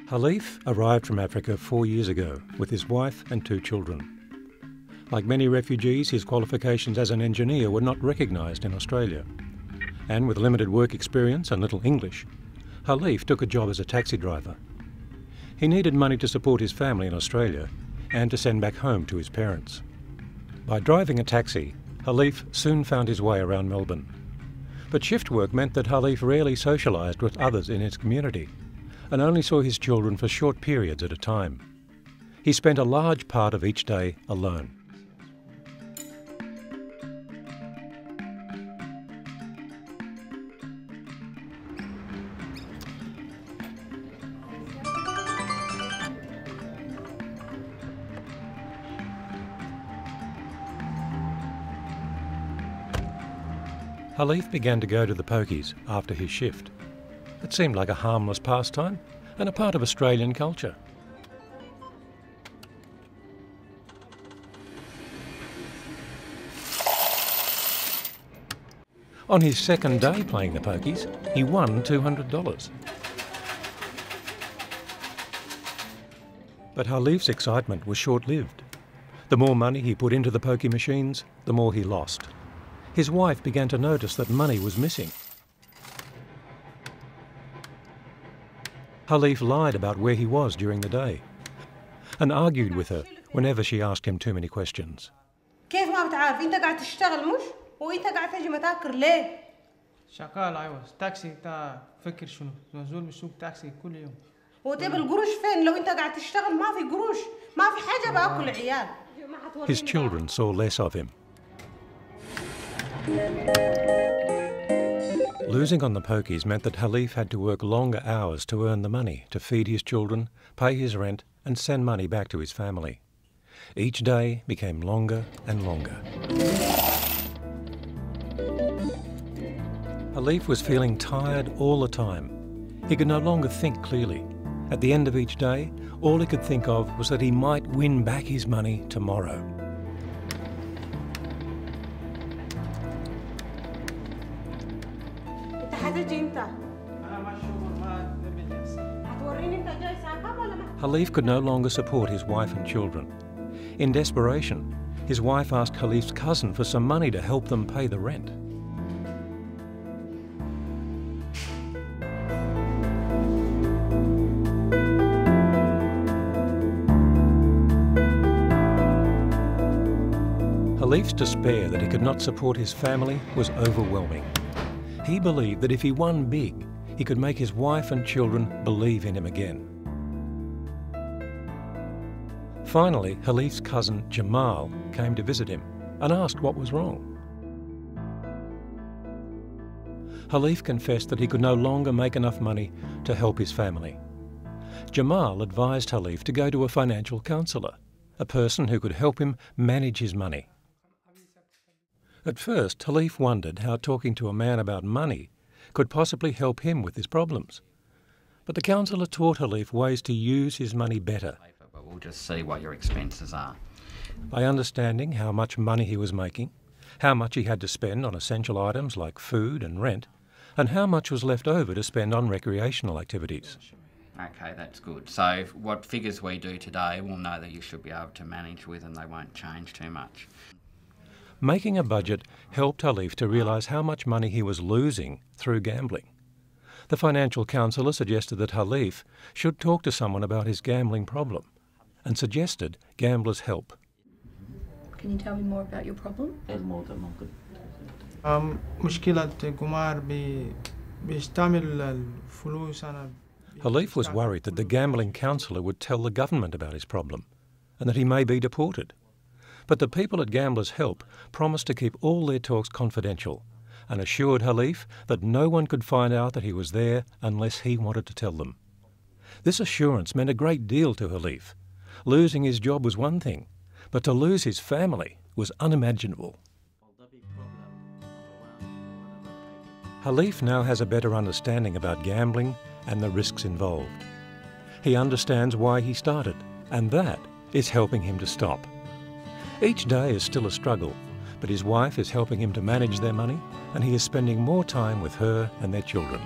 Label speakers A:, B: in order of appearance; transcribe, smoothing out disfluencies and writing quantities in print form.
A: Khalif arrived from Africa 4 years ago with his wife and 2 children. Like many refugees, his qualifications as an engineer were not recognised in Australia. And with limited work experience and little English, Khalif took a job as a taxi driver. He needed money to support his family in Australia and to send back home to his parents. By driving a taxi, Khalif soon found his way around Melbourne. But shift work meant that Khalif rarely socialised with others in his community and only saw his children for short periods at a time. He spent a large part of each day alone. Khalif began to go to the pokies after his shift. It seemed like a harmless pastime and a part of Australian culture. On his second day playing the pokies, he won $200. But Khalif's excitement was short-lived. The more money he put into the pokie machines, the more he lost. His wife began to notice that money was missing. Khalif lied about where he was during the day and argued with her whenever she asked him too many questions.
B: كيف ما بتعرف انت قاعد تشتغل مش وانت قاعد تجي متاخر ليه؟
C: شغال ايوه تاكسي انت فكر شنو نزول بسوق تاكسي كل يوم.
B: وطيب القروش فين لو انت قاعد تشتغل ما في قروش ما في حاجه باكل عيال.
A: His children saw less of him. Losing on the pokies meant that Khalif had to work longer hours to earn the money to feed his children, pay his rent and send money back to his family. Each day became longer and longer. Khalif was feeling tired all the time. He could no longer think clearly. At the end of each day, all he could think of was that he might win back his money tomorrow. Khalif could no longer support his wife and children. In desperation, his wife asked Khalif's cousin for some money to help them pay the rent. Khalif's despair that he could not support his family was overwhelming. He believed that if he won big, he could make his wife and children believe in him again. Finally, Khalif's cousin Jamal came to visit him and asked what was wrong. Khalif confessed that he could no longer make enough money to help his family. Jamal advised Khalif to go to a financial counsellor, a person who could help him manage his money. At first, Khalif wondered how talking to a man about money could possibly help him with his problems. But the counsellor taught Khalif ways to use his money better.
D: We'll just see what your expenses are.
A: By understanding how much money he was making, how much he had to spend on essential items like food and rent, and how much was left over to spend on recreational activities.
D: Okay, that's good. So what figures we do today, we'll know that you should be able to manage with and they won't change too much.
A: Making a budget helped Khalif to realise how much money he was losing through gambling. The financial counsellor suggested that Khalif should talk to someone about his gambling problem and suggested gamblers help.
E: Can you tell me more about your problem?
C: مشكلة قمار بيستعمل الفلوس أنا.
A: Khalif was worried that the gambling counsellor would tell the government about his problem and that he may be deported. But the people at Gamblers Help promised to keep all their talks confidential and assured Khalif that no one could find out that he was there unless he wanted to tell them. This assurance meant a great deal to Khalif. Losing his job was one thing, but to lose his family was unimaginable. Khalif now has a better understanding about gambling and the risks involved. He understands why he started, and that is helping him to stop. Each day is still a struggle, but his wife is helping him to manage their money, and he is spending more time with her and their children.